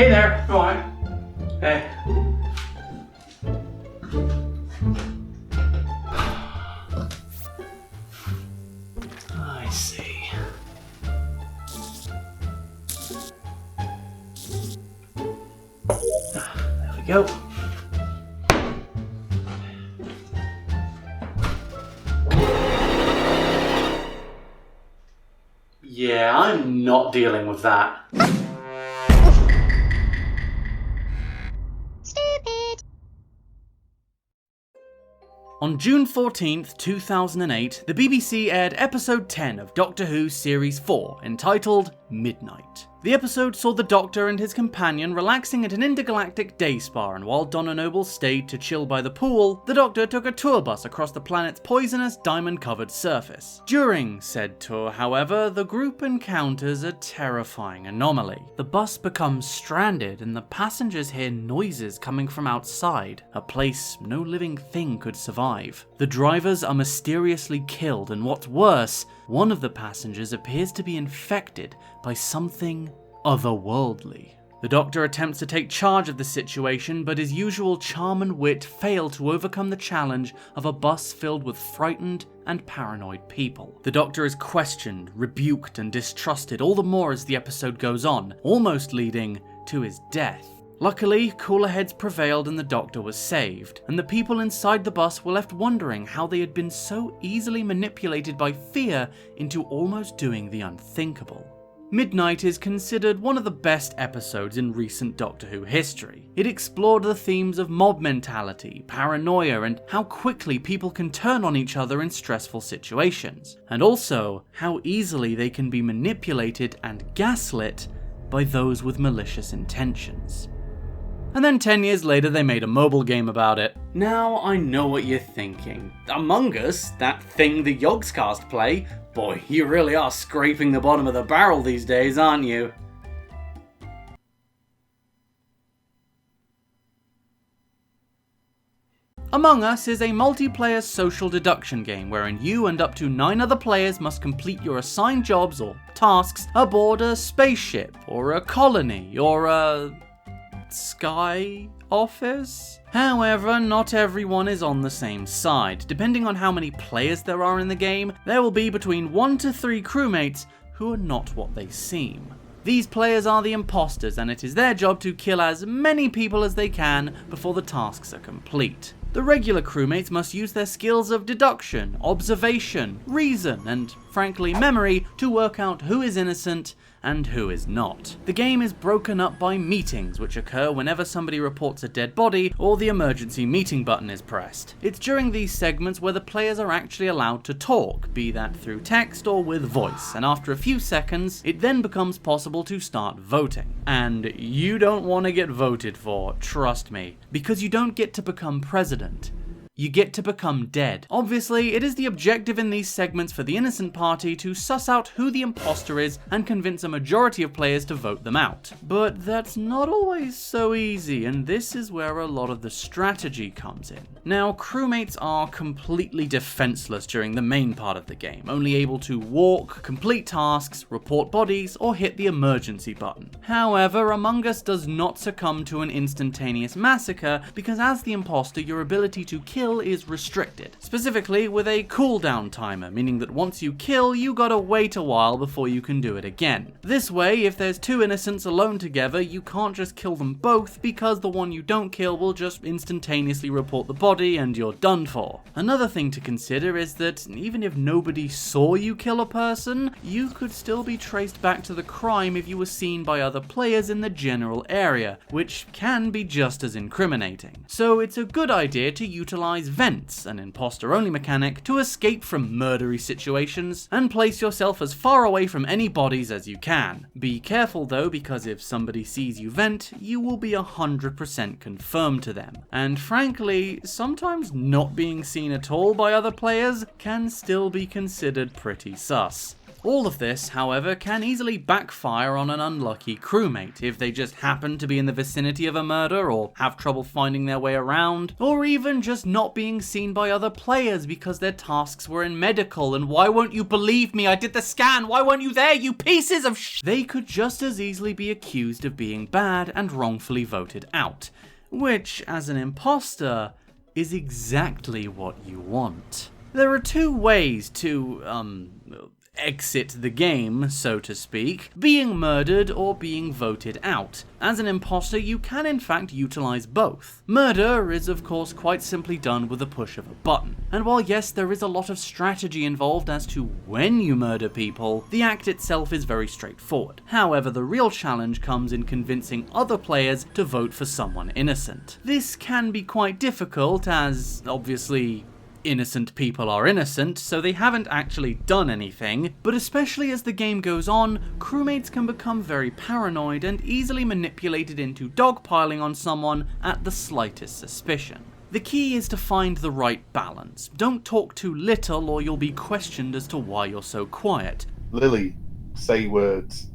Hey there, you alright? Hey. I see. There we go. Yeah, I'm not dealing with that. On June 14th, 2008, the BBC aired episode 10 of Doctor Who Series 4, entitled Midnight. The episode saw the Doctor and his companion relaxing at an intergalactic day spa, and while Donna Noble stayed to chill by the pool, the Doctor took a tour bus across the planet's poisonous diamond-covered surface. During said tour, however, the group encounters a terrifying anomaly. The bus becomes stranded and the passengers hear noises coming from outside, a place no living thing could survive. The drivers are mysteriously killed, and what's worse, one of the passengers appears to be infected by something otherworldly. The Doctor attempts to take charge of the situation, but his usual charm and wit fail to overcome the challenge of a bus filled with frightened and paranoid people. The Doctor is questioned, rebuked, and distrusted all the more as the episode goes on, almost leading to his death. Luckily, cooler heads prevailed and the Doctor was saved, and the people inside the bus were left wondering how they had been so easily manipulated by fear into almost doing the unthinkable. Midnight is considered one of the best episodes in recent Doctor Who history. It explored the themes of mob mentality, paranoia, and how quickly people can turn on each other in stressful situations, and also how easily they can be manipulated and gaslit by those with malicious intentions. And then 10 years later they made a mobile game about it. Now I know what you're thinking. Among Us, that thing the Yogscast play? Boy, you really are scraping the bottom of the barrel these days, aren't you? Among Us is a multiplayer social deduction game wherein you and up to 9 other players must complete your assigned jobs or tasks aboard a spaceship, or a colony, or a sky office? However, not everyone is on the same side. Depending on how many players there are in the game, there will be between 1 to 3 crewmates who are not what they seem. These players are the imposters, and it is their job to kill as many people as they can before the tasks are complete. The regular crewmates must use their skills of deduction, observation, reason, and frankly memory to work out who is innocent and who is not. The game is broken up by meetings, which occur whenever somebody reports a dead body or the emergency meeting button is pressed. It's during these segments where the players are actually allowed to talk, be that through text or with voice, and after a few seconds, it then becomes possible to start voting. And you don't want to get voted for, trust me, because you don't get to become president. You get to become dead. Obviously, it is the objective in these segments for the innocent party to suss out who the imposter is and convince a majority of players to vote them out. But that's not always so easy, and this is where a lot of the strategy comes in. Now, crewmates are completely defenseless during the main part of the game, only able to walk, complete tasks, report bodies, or hit the emergency button. However, Among Us does not succumb to an instantaneous massacre because as the imposter, your ability to kill is restricted, specifically with a cooldown timer, meaning that once you kill, you gotta wait a while before you can do it again. This way, if there's 2 innocents alone together, you can't just kill them both because the one you don't kill will just instantaneously report the body and you're done for. Another thing to consider is that even if nobody saw you kill a person, you could still be traced back to the crime if you were seen by other players in the general area, which can be just as incriminating. So it's a good idea to utilize vents, an imposter-only mechanic, to escape from murdery situations and place yourself as far away from any bodies as you can. Be careful though, because if somebody sees you vent, you will be 100% confirmed to them. And frankly, sometimes not being seen at all by other players can still be considered pretty sus. All of this, however, can easily backfire on an unlucky crewmate if they just happen to be in the vicinity of a murder or have trouble finding their way around, or even just not being seen by other players because their tasks were in medical and why won't you believe me, I did the scan, why weren't you there, you pieces of sh-. They could just as easily be accused of being bad and wrongfully voted out, which, as an imposter, is exactly what you want. There are two ways to, exit the game, so to speak, being murdered or being voted out. As an imposter, you can in fact utilize both. Murder is of course quite simply done with a push of a button, and while yes, there is a lot of strategy involved as to when you murder people, the act itself is very straightforward. However, the real challenge comes in convincing other players to vote for someone innocent. This can be quite difficult as, obviously, innocent people are innocent, so they haven't actually done anything, but especially as the game goes on, crewmates can become very paranoid and easily manipulated into dogpiling on someone at the slightest suspicion. The key is to find the right balance. Don't talk too little or you'll be questioned as to why you're so quiet. Lily, say words.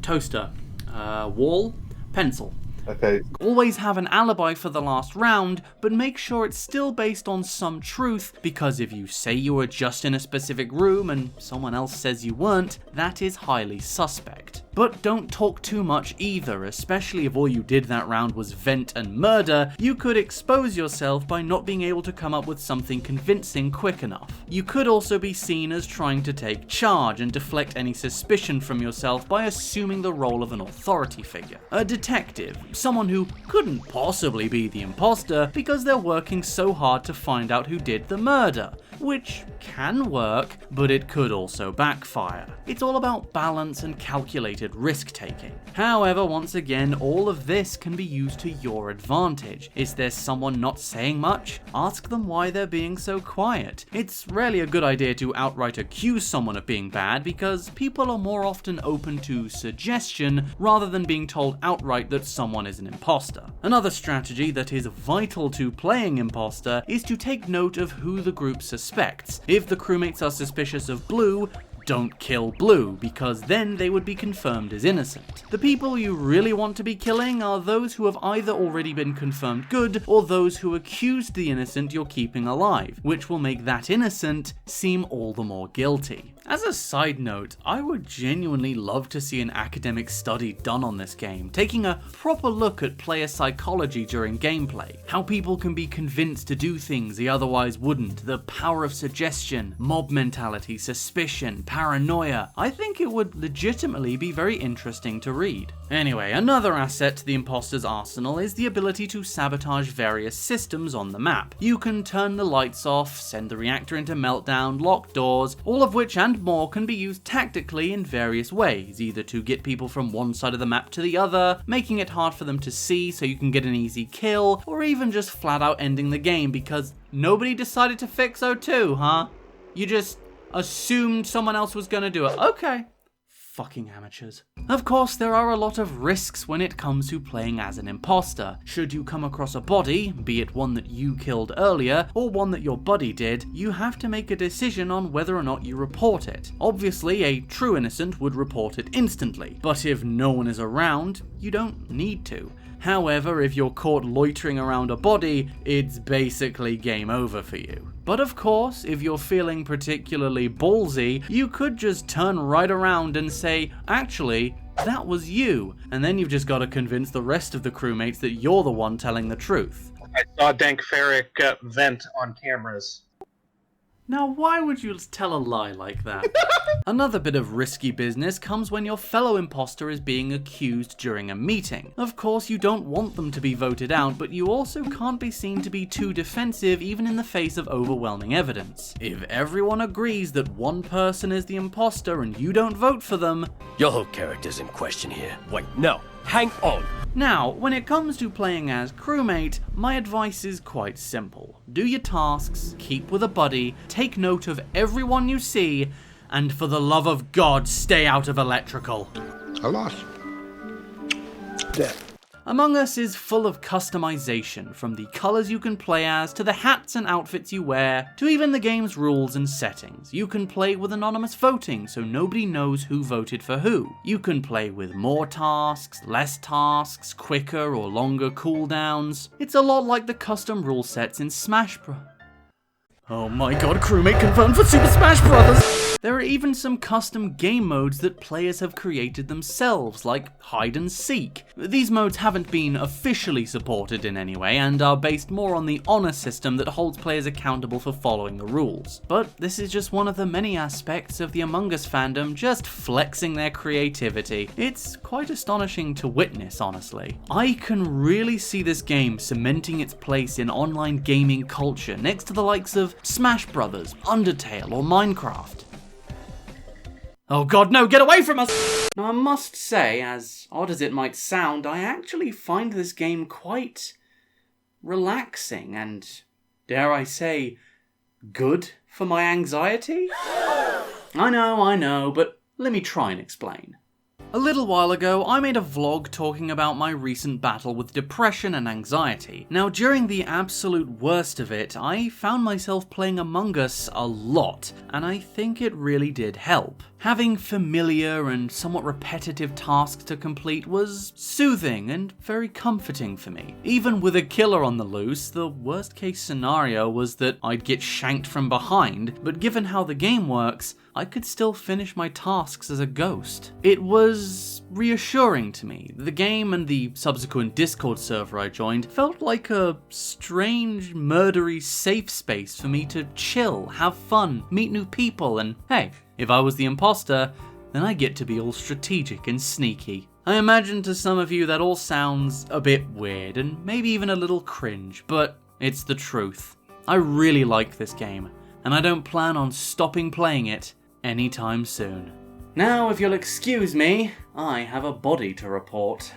Toaster. Wall. Pencil. Okay. Always have an alibi for the last round, but make sure it's still based on some truth, because if you say you were just in a specific room and someone else says you weren't, that is highly suspect. But don't talk too much either, especially if all you did that round was vent and murder. You could expose yourself by not being able to come up with something convincing quick enough. You could also be seen as trying to take charge and deflect any suspicion from yourself by assuming the role of an authority figure. A detective, someone who couldn't possibly be the imposter because they're working so hard to find out who did the murder, which can work, but it could also backfire. It's all about balance and calculated risk-taking. However, once again, all of this can be used to your advantage. Is there someone not saying much? Ask them why they're being so quiet. It's rarely a good idea to outright accuse someone of being bad because people are more often open to suggestion rather than being told outright that someone is an imposter. Another strategy that is vital to playing imposter is to take note of who the group suspects. If the crewmates are suspicious of Blue, don't kill Blue, because then they would be confirmed as innocent. The people you really want to be killing are those who have either already been confirmed good, or those who accused the innocent you're keeping alive, which will make that innocent seem all the more guilty. As a side note, I would genuinely love to see an academic study done on this game, taking a proper look at player psychology during gameplay, how people can be convinced to do things they otherwise wouldn't, the power of suggestion, mob mentality, suspicion, paranoia. I think it would legitimately be very interesting to read. Anyway, another asset to the imposter's arsenal is the ability to sabotage various systems on the map. You can turn the lights off, send the reactor into meltdown, lock doors, all of which and more can be used tactically in various ways, either to get people from one side of the map to the other, making it hard for them to see so you can get an easy kill, or even just flat out ending the game because nobody decided to fix O2, huh? You just assumed someone else was gonna do it. Okay. Fucking amateurs. Of course, there are a lot of risks when it comes to playing as an imposter. Should you come across a body, be it one that you killed earlier, or one that your buddy did, you have to make a decision on whether or not you report it. Obviously, a true innocent would report it instantly, but if no one is around, you don't need to. However, if you're caught loitering around a body, it's basically game over for you. But of course, if you're feeling particularly ballsy, you could just turn right around and say, actually, that was you, and then you've just got to convince the rest of the crewmates that you're the one telling the truth. I saw Dankferic vent on cameras. Now, why would you tell a lie like that? Another bit of risky business comes when your fellow imposter is being accused during a meeting. Of course, you don't want them to be voted out, but you also can't be seen to be too defensive even in the face of overwhelming evidence. If everyone agrees that one person is the imposter and you don't vote for them, your whole character's in question here. Wait, no, hang on. Now, when it comes to playing as crewmate, my advice is quite simple. Do your tasks, keep with a buddy, take note of everyone you see, and for the love of God, stay out of electrical. A loss. Dead. Among Us is full of customization, from the colours you can play as, to the hats and outfits you wear, to even the game's rules and settings. You can play with anonymous voting, so nobody knows who voted for who. You can play with more tasks, less tasks, quicker or longer cooldowns. It's a lot like the custom rule sets in Smash Bros. Oh my god, crewmate confirmed for Super Smash Bros. There are even some custom game modes that players have created themselves, like hide and seek. These modes haven't been officially supported in any way, and are based more on the honor system that holds players accountable for following the rules. But this is just one of the many aspects of the Among Us fandom just flexing their creativity. It's quite astonishing to witness, honestly. I can really see this game cementing its place in online gaming culture next to the likes of Smash Bros, Undertale, or Minecraft. Oh god, no, get away from us! Now I must say, as odd as it might sound, I actually find this game quite relaxing and, dare I say, good for my anxiety? I know, but let me try and explain. A little while ago, I made a vlog talking about my recent battle with depression and anxiety. Now, during the absolute worst of it, I found myself playing Among Us a lot, and I think it really did help. Having familiar and somewhat repetitive tasks to complete was soothing and very comforting for me. Even with a killer on the loose, the worst case scenario was that I'd get shanked from behind, but given how the game works, I could still finish my tasks as a ghost. It was reassuring to me. The game and the subsequent Discord server I joined felt like a strange, murdery safe space for me to chill, have fun, meet new people, and hey, if I was the imposter, then I get to be all strategic and sneaky. I imagine to some of you that all sounds a bit weird and maybe even a little cringe, but it's the truth. I really like this game, and I don't plan on stopping playing it anytime soon. Now, if you'll excuse me, I have a body to report.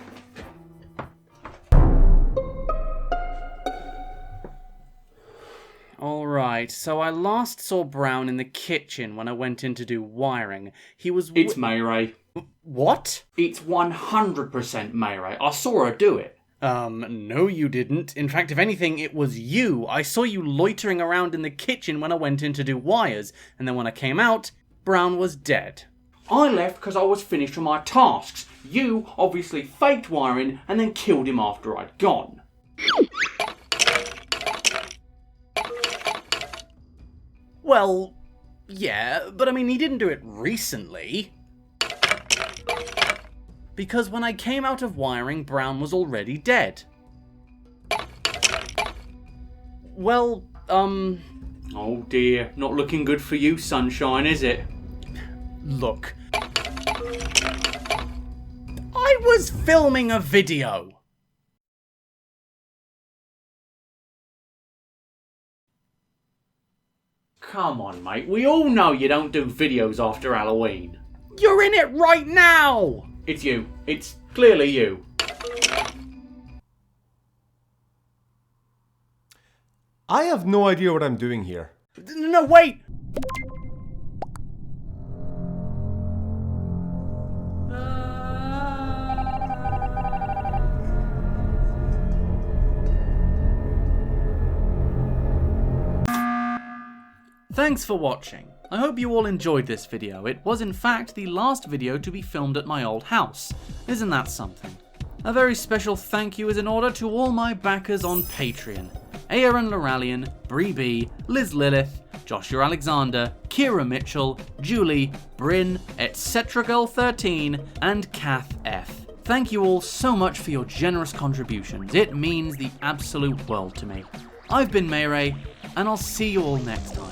Alright, so I last saw Brown in the kitchen when I went in to do wiring. He was... It's MayRey. What? It's 100% MayRey. I saw her do it. No you didn't. In fact, if anything, it was you. I saw you loitering around in the kitchen when I went in to do wires, and then when I came out, Brown was dead. I left because I was finished with my tasks. You obviously faked wiring and then killed him after I'd gone. Well, yeah, but I mean, he didn't do it recently. Because when I came out of wiring, Brown was already dead. Well, oh dear, not looking good for you, Sunshine, is it? Look. I was filming a video. Come on, mate. We all know you don't do videos after Halloween. You're in it right now! It's you. It's clearly you. I have no idea what I'm doing here. No, wait! Thanks for watching. I hope you all enjoyed this video. It was in fact the last video to be filmed at my old house. Isn't that something? A very special thank you is in order to all my backers on Patreon. Aaron Loralian, Bree B, Liz Lilith, Joshua Alexander, Kira Mitchell, Julie, Bryn, EtcGirl13, and Kath F. Thank you all so much for your generous contributions. It means the absolute world to me. I've been MayRey, and I'll see you all next time.